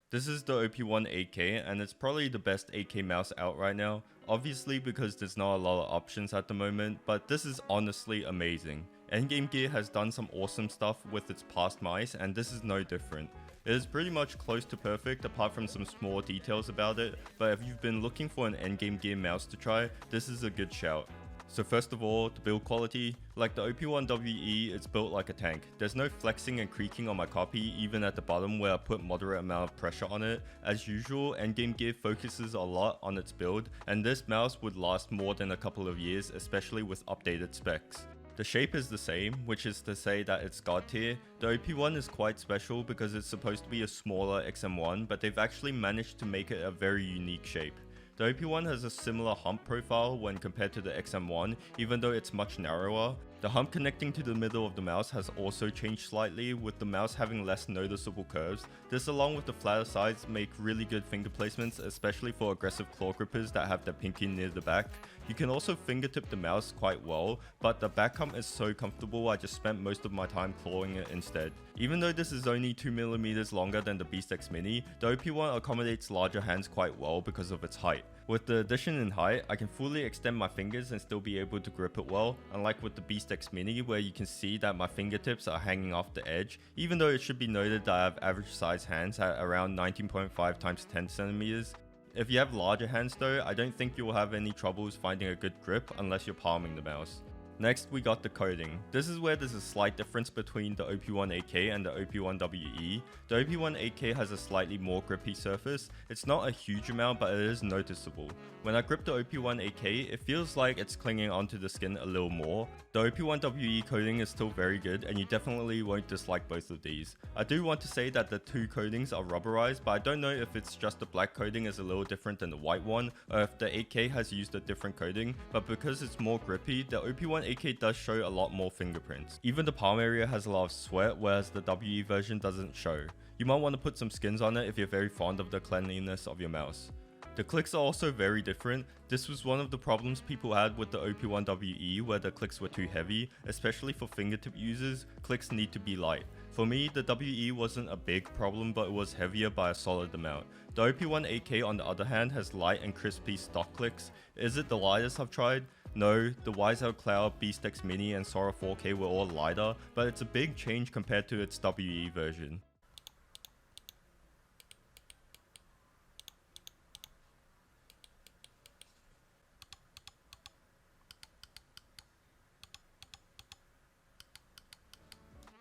This is the OP1 8K and it's probably the best 8K mouse out right now, obviously because there's not a lot of options at the moment, but this is honestly amazing. Endgame Gear has done some awesome stuff with its past mice and this is no different. It is pretty much close to perfect apart from some small details about it, but if you've been looking for an Endgame Gear mouse to try, this is a good shout. So first of all, the build quality. Like the OP1WE, it's built like a tank. There's no flexing and creaking on my copy, even at the bottom where I put moderate amount of pressure on it. As usual, Endgame Gear focuses a lot on its build, and this mouse would last more than a couple of years, especially with updated specs. The shape is the same, which is to say that it's god tier. The OP1 is quite special because it's supposed to be a smaller XM1, but they've actually managed to make it a very unique shape. The OP1 has a similar hump profile when compared to the XM1, even though it's much narrower. The hump connecting to the middle of the mouse has also changed slightly, with the mouse having less noticeable curves. This along with the flatter sides make really good finger placements, especially for aggressive claw grippers that have their pinky near the back. You can also fingertip the mouse quite well, but the back hump is so comfortable I just spent most of my time clawing it instead. Even though this is only 2mm longer than the Beast X Mini, the OP1 accommodates larger hands quite well because of its height. With the addition in height, I can fully extend my fingers and still be able to grip it well, unlike with the Beast X Mini where you can see that my fingertips are hanging off the edge, even though it should be noted that I have average size hands at around 19.5 times 10cm. If you have larger hands though, I don't think you will have any troubles finding a good grip unless you're palming the mouse. Next, we got the coating. This is where there's a slight difference between the OP1 8K and the OP1WE. The OP1 8K has a slightly more grippy surface. It's not a huge amount, but it is noticeable. When I grip the OP1 8K, it feels like it's clinging onto the skin a little more. The OP1WE coating is still very good, and you definitely won't dislike both of these. I do want to say that the two coatings are rubberized, but I don't know if it's just the black coating is a little different than the white one, or if the 8K has used a different coating, but because it's more grippy, the OP1 8K does show a lot more fingerprints. Even the palm area has a lot of sweat, whereas the WE version doesn't show. You might want to put some skins on it if you're very fond of the cleanliness of your mouse. The clicks are also very different. This was one of the problems people had with the OP1WE where the clicks were too heavy, especially for fingertip users. Clicks need to be light. For me, the WE wasn't a big problem, but it was heavier by a solid amount. The OP1 8K on the other hand has light and crispy stock clicks. Is it the lightest I've tried? No, the Wise Out Cloud, Beast X Mini and Sora 4K were all lighter, but it's a big change compared to its WE version.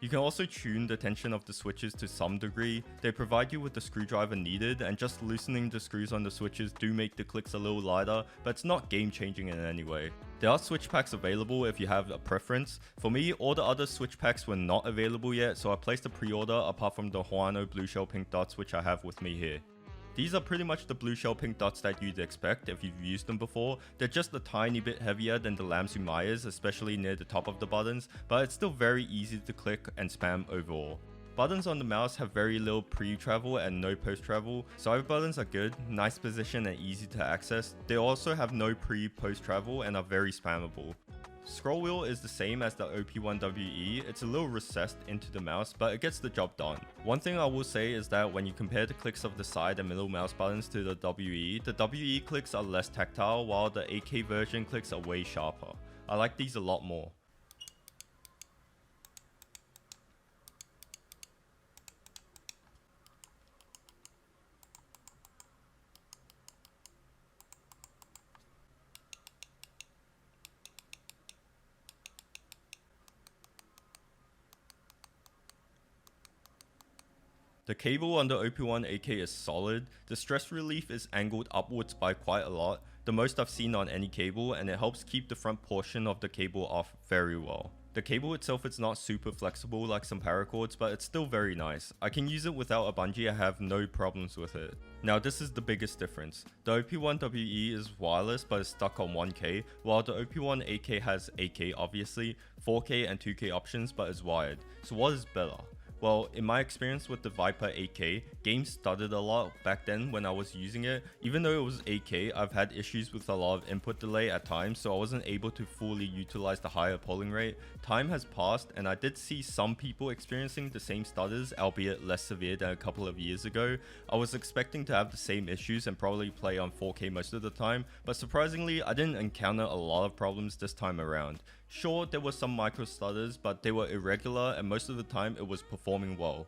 You can also tune the tension of the switches to some degree. They provide you with the screwdriver needed, and just loosening the screws on the switches do make the clicks a little lighter, but it's not game changing in any way. There are switch packs available if you have a preference. For me, all the other switch packs were not available yet, so I placed a pre-order apart from the Huano blue shell pink dots which I have with me here. These are pretty much the blue shell pink dots that you'd expect if you've used them before. They're just a tiny bit heavier than the Lamsu Mayas, especially near the top of the buttons, but it's still very easy to click and spam overall. Buttons on the mouse have very little pre-travel and no post-travel. Side buttons are good, nice position and easy to access. They also have no pre-post travel and are very spammable. Scroll wheel is the same as the OP1WE, it's a little recessed into the mouse, but it gets the job done. One thing I will say is that when you compare the clicks of the side and middle mouse buttons to the WE clicks are less tactile while the 8K version clicks are way sharper. I like these a lot more. The cable on the OP1 8K is solid, the stress relief is angled upwards by quite a lot, the most I've seen on any cable, and it helps keep the front portion of the cable off very well. The cable itself is not super flexible like some paracords, but it's still very nice. I can use it without a bungee, I have no problems with it. Now this is the biggest difference. The OP1WE is wireless but is stuck on 1K, while the OP1 8K has 8K obviously, 4K and 2K options but is wired. So what is better? Well, in my experience with the Viper 8K, games stuttered a lot back then when I was using it. Even though it was 8K, I've had issues with a lot of input delay at times, so I wasn't able to fully utilize the higher polling rate. Time has passed, and I did see some people experiencing the same stutters, albeit less severe than a couple of years ago. I was expecting to have the same issues and probably play on 4K most of the time, but surprisingly, I didn't encounter a lot of problems this time around. Sure, there were some micro stutters, but they were irregular and most of the time it was performing well.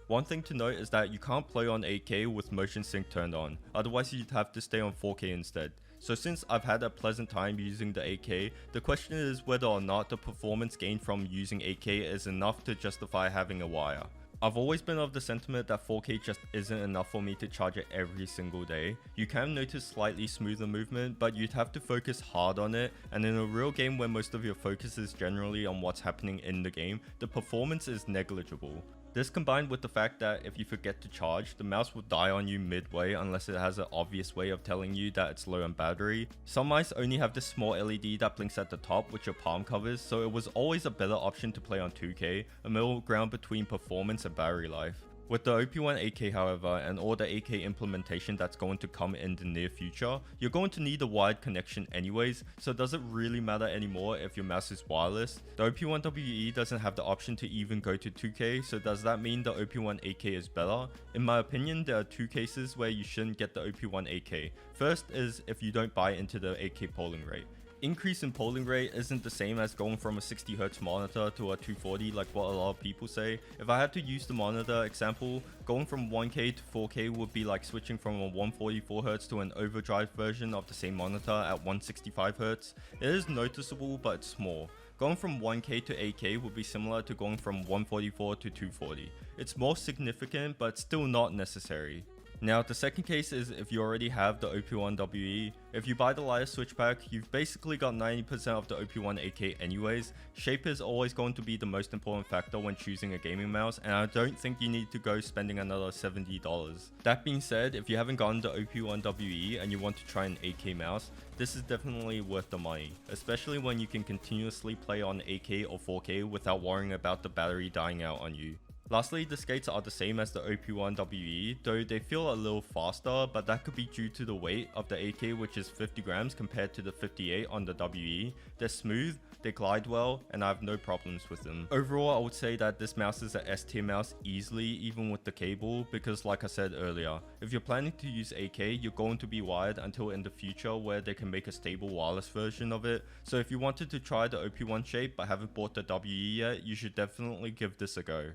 One thing to note is that you can't play on 8K with motion sync turned on, otherwise you'd have to stay on 4K instead. So since I've had a pleasant time using the 8K, the question is whether or not the performance gained from using 8K is enough to justify having a wire. I've always been of the sentiment that 4K just isn't enough for me to charge it every single day. You can notice slightly smoother movement, but you'd have to focus hard on it, and in a real game where most of your focus is generally on what's happening in the game, the performance is negligible. This combined with the fact that if you forget to charge, the mouse will die on you midway unless it has an obvious way of telling you that it's low on battery. Some mice only have this small LED that blinks at the top which your palm covers, so it was always a better option to play on 2K, a middle ground between performance and battery life. With the OP1 8K however, and all the 8K implementation that's going to come in the near future, you're going to need a wired connection anyways, so does it really matter anymore if your mouse is wireless? The OP1 WE doesn't have the option to even go to 2K, so does that mean the OP1 8K is better? In my opinion, there are two cases where you shouldn't get the OP1 8K. First is if you don't buy into the 8K polling rate. Increase in polling rate isn't the same as going from a 60Hz monitor to a 240 like what a lot of people say. If I had to use the monitor example, going from 1K to 4K would be like switching from a 144Hz to an overdrive version of the same monitor at 165Hz. It is noticeable but it's small. Going from 1K to 8K would be similar to going from 144 to 240. It's more significant but still not necessary. Now the second case is if you already have the OP1 WE. If you buy the lighter switch pack, you've basically got 90% of the OP1 8K anyways. Shape is always going to be the most important factor when choosing a gaming mouse, and I don't think you need to go spending another $70. That being said, if you haven't gotten the OP1 WE and you want to try an 8K mouse, this is definitely worth the money, especially when you can continuously play on 8K or 4K without worrying about the battery dying out on you. Lastly, the skates are the same as the OP1 WE, though they feel a little faster, but that could be due to the weight of the 8K, which is 50 grams compared to the 58 on the WE. They're smooth, they glide well, and I have no problems with them. Overall, I would say that this mouse is a S-tier mouse easily, even with the cable, because like I said earlier, if you're planning to use 8K, you're going to be wired until in the future where they can make a stable wireless version of it. So if you wanted to try the OP1 shape but haven't bought the WE yet, you should definitely give this a go.